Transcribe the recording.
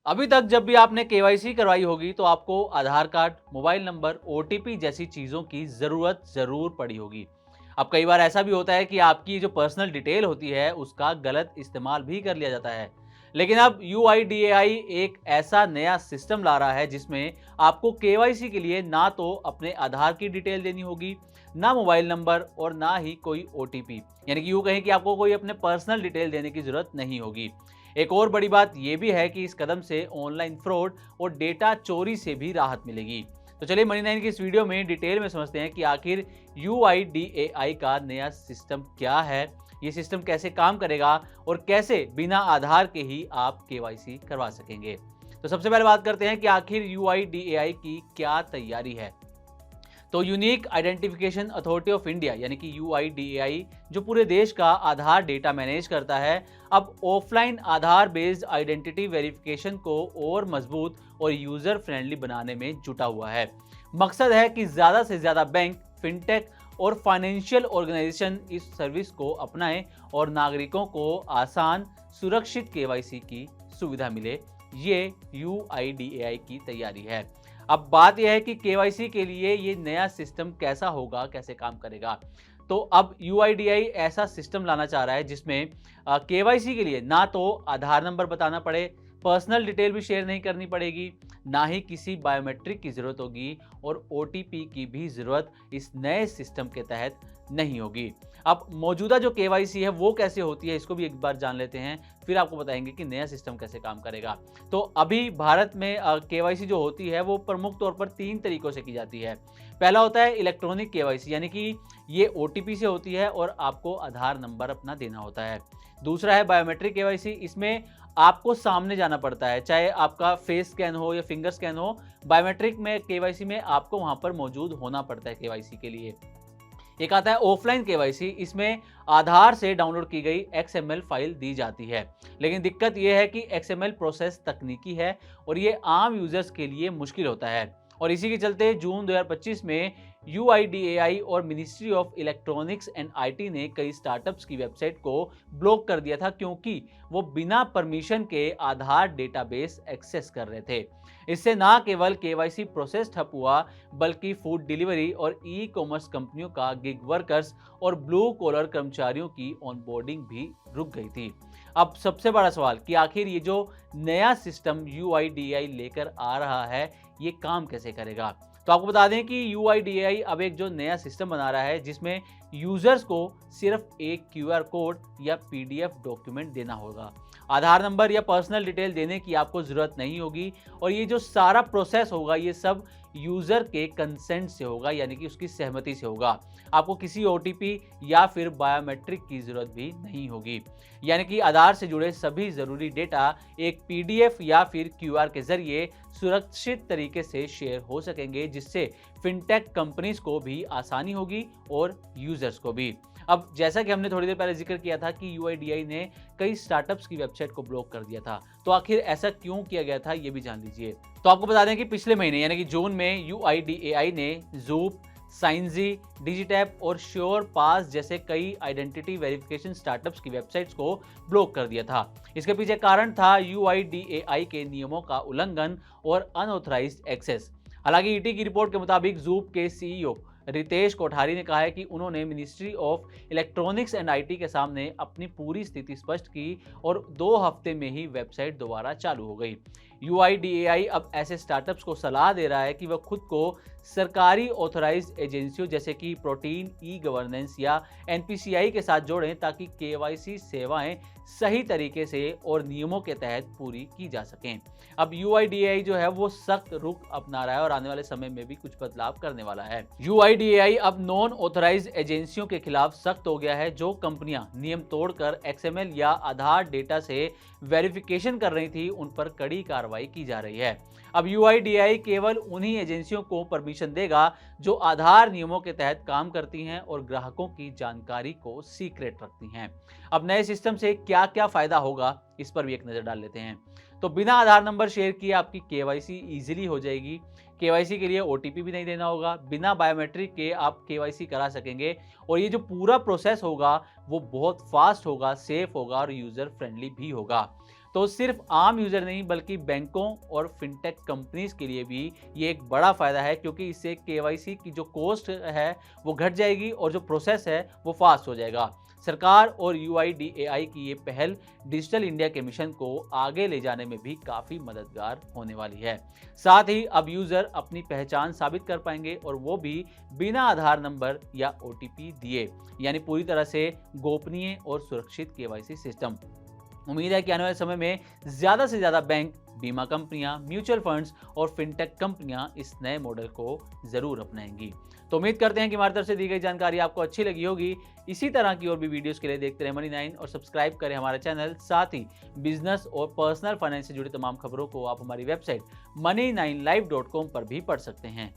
अभी तक जब भी आपने केवाईसी करवाई होगी तो आपको आधार कार्ड, मोबाइल नंबर, ओटीपी जैसी चीज़ों की ज़रूरत ज़रूर पड़ी होगी। अब कई बार ऐसा भी होता है कि आपकी जो पर्सनल डिटेल होती है उसका गलत इस्तेमाल भी कर लिया जाता है। लेकिन अब यूआईडीएआई एक ऐसा नया सिस्टम ला रहा है जिसमें आपको केवाईसी के लिए ना तो अपने आधार की डिटेल देनी होगी, ना मोबाइल नंबर और ना ही कोई ओटीपी। यानी कि यूँ कहें कि आपको कोई अपने पर्सनल डिटेल देने की ज़रूरत नहीं होगी। एक और बड़ी बात यह भी है कि इस कदम से ऑनलाइन फ्रॉड और डेटा चोरी से भी राहत मिलेगी। तो चलिए मनी 9 की इस वीडियो में डिटेल में समझते हैं कि आखिर यूआईडीएआई का नया सिस्टम क्या है, ये सिस्टम कैसे काम करेगा और कैसे बिना आधार के ही आप केवाईसी करवा सकेंगे। तो सबसे पहले बात करते हैं कि आखिर यूआईडीएआई की क्या तैयारी है। तो unique identification authority of India यानी कि यूआईडीएआई जो पूरे देश का आधार डेटा मैनेज करता है, अब ऑफलाइन आधार बेस्ड आइडेंटिटी वेरिफिकेशन को और मजबूत और यूजर फ्रेंडली बनाने में जुटा हुआ है। मकसद है कि ज्यादा से ज्यादा बैंक, फिनटेक और फाइनेंशियल ऑर्गेनाइजेशन इस सर्विस को अपनाएं और नागरिकों को आसान, सुरक्षित केवाईसी की सुविधा मिले। ये यूआईडीएआई की तैयारी है। अब बात यह है कि केवाईसी के लिए ये नया सिस्टम कैसा होगा, कैसे काम करेगा। तो अब यूआईडीआई ऐसा सिस्टम लाना चाह रहा है जिसमें केवाईसी के लिए ना तो आधार नंबर बताना पड़े, पर्सनल डिटेल भी शेयर नहीं करनी पड़ेगी, ना ही किसी बायोमेट्रिक की जरूरत होगी और ओटीपी की भी जरूरत इस नए सिस्टम के तहत नहीं होगी। अब मौजूदा जो केवाईसी है वो कैसे होती है इसको भी एक बार जान लेते हैं, फिर आपको बताएंगे कि नया सिस्टम कैसे काम करेगा। तो अभी भारत में केवाईसी जो होती है वो प्रमुख तौर पर 3 तरीकों से की जाती है। पहला होता है इलेक्ट्रॉनिक केवाईसी यानी कि ये ओटीपी से होती है और आपको आधार नंबर अपना देना होता है। दूसरा है बायोमेट्रिक केवाईसी, इसमें आपको सामने जाना पड़ता है, चाहे आपका फेस स्कैन हो या फिंगर स्कैन हो। बायोमेट्रिक में केवाईसी में आपको वहां पर मौजूद होना पड़ता है केवाईसी के लिए। एक आता है ऑफलाइन केवाईसी, इसमें आधार से डाउनलोड की गई एक्सएमएल फाइल दी जाती है। लेकिन दिक्कत यह है कि एक्सएमएल प्रोसेस तकनीकी है और ये आम यूजर्स के लिए मुश्किल होता है। और इसी के चलते जून 2025 में यूआईडीएआई और ministry of electronics and IT ने कई स्टार्टअप्स की वेबसाइट को ब्लॉक कर दिया था क्योंकि वो बिना परमिशन के आधार डेटाबेस एक्सेस कर रहे थे। इससे ना केवल केवाईसी प्रोसेस ठप हुआ, बल्कि फूड डिलीवरी और ई कॉमर्स कंपनियों का गिग वर्कर्स और ब्लू कॉलर कर्मचारियों की ऑनबोर्डिंग भी रुक गई थी। अब सबसे बड़ा सवाल कि आखिर ये जो नया सिस्टम यूआईडीएआई लेकर आ रहा है ये काम कैसे करेगा। तो आपको बता दें कि यूआईडीएआई अब एक जो नया सिस्टम बना रहा है जिसमें यूजर्स को सिर्फ एक क्यूआर कोड या पीडीएफ डॉक्यूमेंट देना होगा। आधार नंबर या पर्सनल डिटेल देने की आपको जरूरत नहीं होगी और ये जो सारा प्रोसेस होगा ये सब यूजर के कंसेंट से होगा, यानी कि उसकी सहमति से होगा। आपको किसी ओटीपी या फिर बायोमेट्रिक की जरूरत भी नहीं होगी। यानी कि आधार से जुड़े सभी जरूरी डेटा एक पीडीएफ या फिर क्यूआर के जरिए सुरक्षित तरीके से शेयर हो सकेंगे, जिससे फिनटेक कंपनीज को भी आसानी होगी और यूजर्स को भी। अब जैसा कि हमने थोड़ी देर पहले जिक्र किया था कि यूआईडीआई ने कई स्टार्टअप्स की वेबसाइट को ब्लॉक कर दिया था, तो आखिर ऐसा क्यों किया गया था ये भी जान लीजिए। तो आपको बता दें कि पिछले महीने यानी कि जून में यूआईडीएआई ने ज़ूप, साइंजी, डिजिटैप और श्योर पास जैसे कई आइडेंटिटी वेरिफिकेशन स्टार्टअप्स की वेबसाइट्स को ब्लॉक कर दिया था। इसके पीछे कारण था यूआईडीएआई के नियमों का उल्लंघन और अनऑथराइज्ड एक्सेस। हालांकि ईटी की रिपोर्ट के मुताबिक ज़ूप के सीईओ रितेश कोठारी ने कहा है कि उन्होंने ministry of electronics and IT के सामने अपनी पूरी स्थिति स्पष्ट की और 2 हफ्ते में ही वेबसाइट दोबारा चालू हो गई। यूआईडीएआई अब ऐसे स्टार्टअप्स को सलाह दे रहा है कि वह खुद को सरकारी ऑथराइज्ड एजेंसियों जैसे कि प्रोटीन ई गवर्नेंस या एनपीसीआई के साथ जोड़ें ताकि केवाईसी सेवाएं सही तरीके से और नियमों के तहत पूरी की जा सकें। अब यूआईडीएआई जो है वो सख्त रुख अपना रहा है और आने वाले समय में भी कुछ बदलाव करने वाला है। यूआईडीएआई अब नॉन ऑथराइज्ड एजेंसियों के खिलाफ सख्त हो गया है। जो कंपनियां नियम तोड़कर एक्सएमएल या आधार डेटा से वेरिफिकेशन कर रही थी उन पर कड़ी कार्रवाई की जा रही है। अब यूआईडीएआई केवल उन्हीं एजेंसियों को परमिशन देगा जो आधार नियमों के तहत काम करती हैं और ग्राहकों की जानकारी को सीक्रेट रखती हैं। अब नए सिस्टम से क्या क्या फायदा होगा इस पर भी एक नजर डाल लेते हैं। तो बिना आधार नंबर शेयर किए आपकी केवाईसी इजीली हो जाएगी। केवाईसी के लिए ओटीपी भी नहीं देना होगा। बिना बायोमेट्रिक के आप केवाईसी करा सकेंगे और ये जो पूरा प्रोसेस होगा वो बहुत फास्ट होगा, सेफ होगा और यूजर फ्रेंडली भी होगा। तो सिर्फ आम यूजर नहीं बल्कि बैंकों और फिनटेक कंपनीज के लिए भी ये एक बड़ा फायदा है, क्योंकि इससे केवाईसी की जो कॉस्ट है वो घट जाएगी और जो प्रोसेस है वो फास्ट हो जाएगा। सरकार और यूआईडीएआई की ये पहल डिजिटल इंडिया के मिशन को आगे ले जाने में भी काफी मददगार होने वाली है। साथ ही अब यूजर अपनी पहचान साबित कर पाएंगे, और वो भी बिना आधार नंबर या ओटीपी दिए, यानी पूरी तरह से गोपनीय और सुरक्षित केवाईसी सिस्टम। उम्मीद है कि आने वाले समय में ज़्यादा से ज़्यादा बैंक, बीमा कंपनियां, म्यूचुअल फंड्स और फिनटेक कंपनियां इस नए मॉडल को ज़रूर अपनाएंगी। तो उम्मीद करते हैं कि हमारी तरफ से दी गई जानकारी आपको अच्छी लगी होगी। इसी तरह की और भी वीडियोस के लिए देखते रहे मनी9 और सब्सक्राइब करें हमारा चैनल। साथ ही बिजनेस और पर्सनल फाइनेंस से जुड़ी तमाम खबरों को आप हमारी वेबसाइट money9live.com पर भी पढ़ सकते हैं।